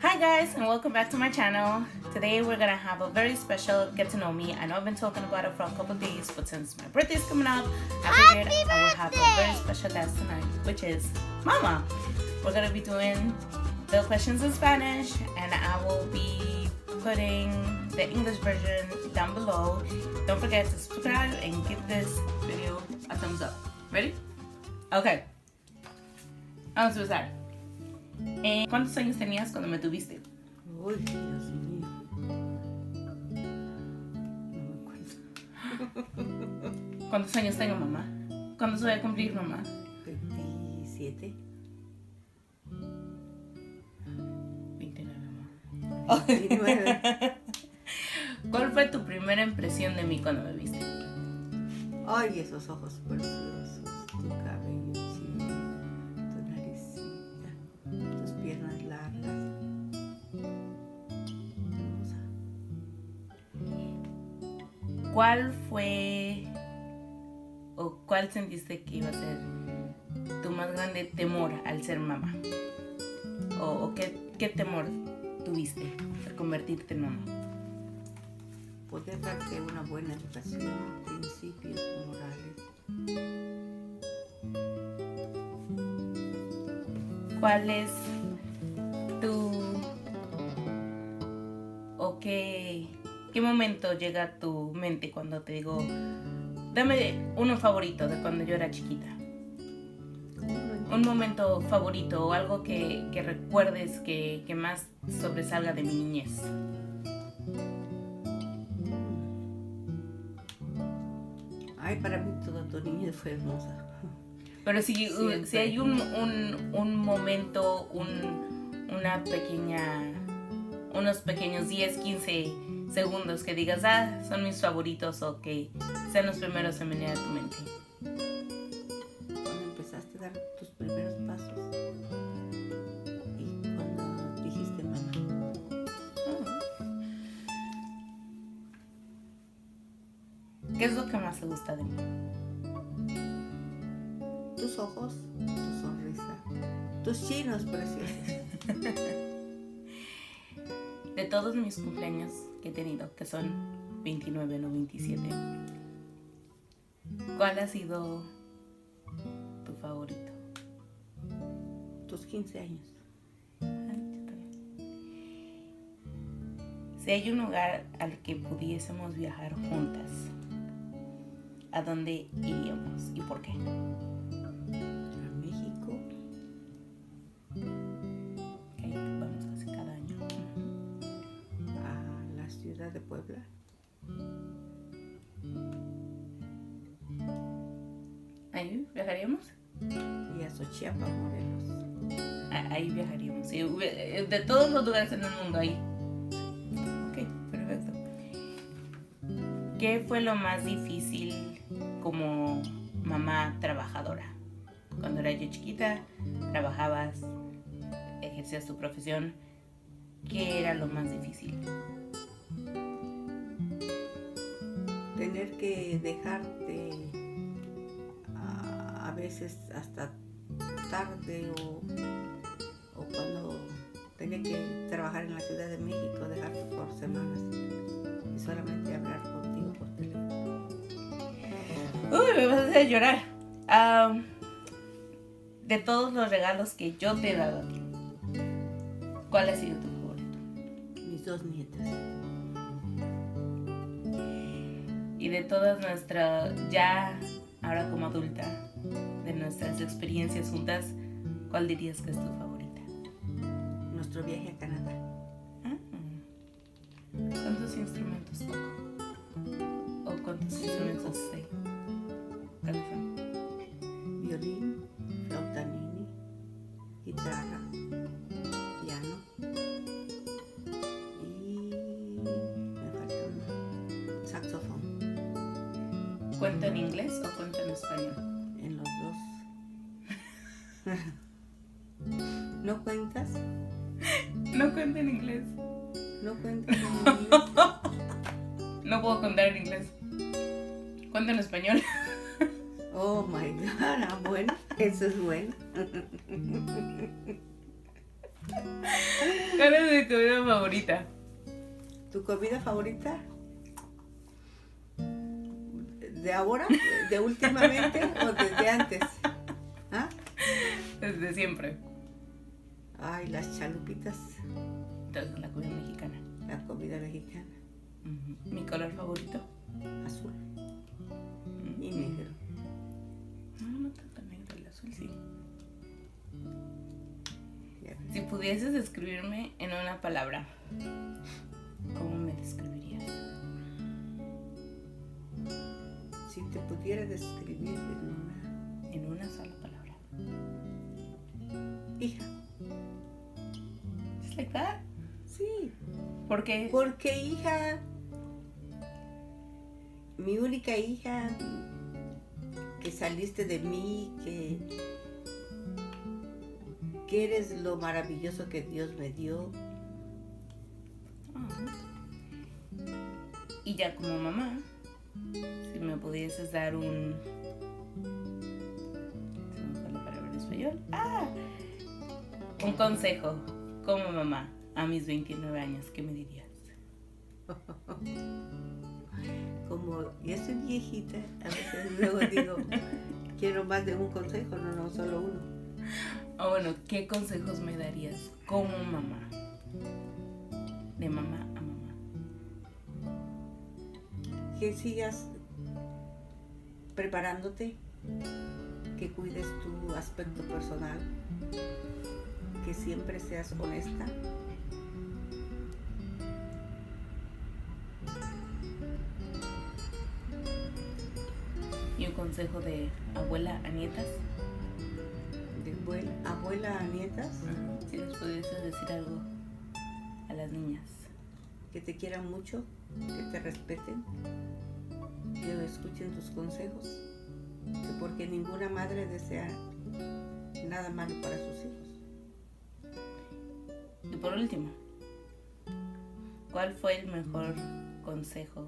Hi guys, and welcome back to my channel. Today we're gonna have a very special get to know me. I know I've been talking about it for a couple days, but since my birthday is coming up, I figured I will have a very special guest tonight, which is Mama. We're gonna be doing the questions in Spanish, and I will be putting the English version down below. Don't forget to subscribe and give this video a thumbs up. Ready? Okay. Vamos a empezar. ¿Cuántos años tenías cuando me tuviste? Uy, Dios mío. No me acuerdo. ¿Cuántos años tengo, mamá? ¿Cuándo se va a cumplir, mamá? 27. 29, mamá. 29. ¿Cuál fue tu primera impresión de mí cuando me viste? Ay, esos ojos preciosos, tu cabello chino, tu naricita, tus piernas largas. Hermosa. ¿Cuál fue o cuál sentiste que iba a ser tu más grande temor al ser mamá? ¿O qué temor tuviste al convertirte en mamá? Poder darte una buena educación, principios morales. ¿Cuál es tu o qué momento llega a tu mente cuando te digo, dame uno favorito de cuando yo era chiquita? Un momento favorito o algo que recuerdes que más sobresalga de mi niñez. Ay, para mí toda tu niñez fue hermosa. Pero si hay un momento, unos pequeños 10, 15 segundos que digas, son mis favoritos o que sean los primeros en venir a tu mente. Cuando empezaste a dar tus primeros pasos y cuando dijiste mamá. ¿Qué es lo que más te gusta de mí? Tus ojos, tu sonrisa, tus chinos preciosos. De todos mis cumpleaños que he tenido, que son 29, no 27, ¿cuál ha sido tu favorito? Tus 15 años. Si hay un lugar al que pudiésemos viajar juntas, ¿a dónde iríamos y por qué? A México. Okay, vamos casi cada año. A la ciudad de Puebla. ¿Ahí viajaríamos? Y a Xochiapa, Morelos. Ahí viajaríamos. Sí, de todos los lugares en el mundo, ahí. Ok, perfecto. ¿Qué fue lo más difícil como mamá trabajadora? Cuando era yo chiquita, trabajabas, ejercías tu profesión. ¿Qué era lo más difícil? Tener que dejarte a veces hasta tarde o cuando tenía que trabajar en la Ciudad de México, dejarte por semanas y solamente hablar contigo por teléfono. Uy, me vas a hacer llorar. De todos los regalos que yo te he dado a ti, ¿cuál ha sido tu favorito? Mis 2 nietas. Y de todas nuestras, ya ahora como adulta, de nuestras experiencias juntas, ¿cuál dirías que es tu favorita? Nuestro viaje a Canadá. ¿Cuántos instrumentos toco? ¿O cuántos instrumentos sé? ¿Cuáles son? Violín, flauta mini, guitarra, piano y me falta uno, saxofón. ¿Cuento en inglés o cuento en español? En los dos. ¿No cuentas? No cuento en inglés. ¿No cuentas en inglés? No puedo contar en inglés. Cuento en español. Oh my God, bueno, eso es bueno. ¿Cuál es mi comida favorita? ¿Tu comida favorita? ¿De ahora? ¿De últimamente o desde antes? ¿Ah? Desde siempre. Ay, las chalupitas, Entonces, la comida mexicana. la comida mexicana, Ujú. Mi color favorito. azul y negro. No tanto negro, el azul sí. Ya ves. Si pudieses describirme en una palabra, ¿cómo me describirías? Si te pudiera describir En una sola palabra. hija, Just like that. sí, Porque porque hija, mi única hija, que saliste de mí, que eres lo maravilloso que Dios me dio. Y ya como mamá, si me pudieses dar un... ¿Se me fue la palabra en español? Un consejo como mamá a mis 29 años, ¿qué me dirías? Como ya soy viejita, a veces luego digo, quiero más de un consejo, no solo uno. O bueno, ¿qué consejos me darías como mamá? De mamá a mamá. Que sigas preparándote, que cuides tu aspecto personal, que siempre seas honesta. Y un consejo de abuela a nietas. De abuela a nietas, Si les pudieses decir algo a las niñas. que te quieran mucho, que te respeten, que escuchen tus consejos, que porque ninguna madre desea nada malo para sus hijos. Y por último, ¿cuál fue el mejor consejo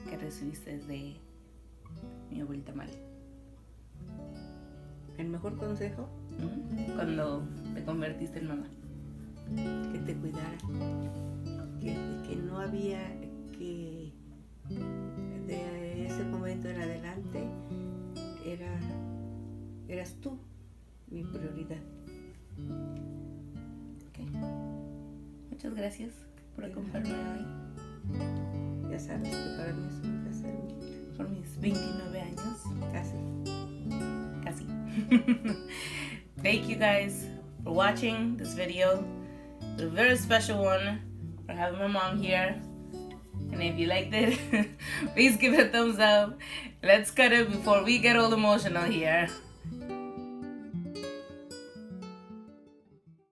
que recibiste de mi abuelita Mari? El mejor consejo, Cuando te convertiste en mamá. que te cuidara, que no había que de ese momento en adelante eras tú mi prioridad. Okay. Muchas gracias por acompañarme hoy. Ya sabes que para mí es un placer, Por mis 29 años. casi. Thank you guys for watching this video. It's a very special one for having my mom here. And if you liked it, please give it a thumbs up. Let's cut it before we get all emotional here.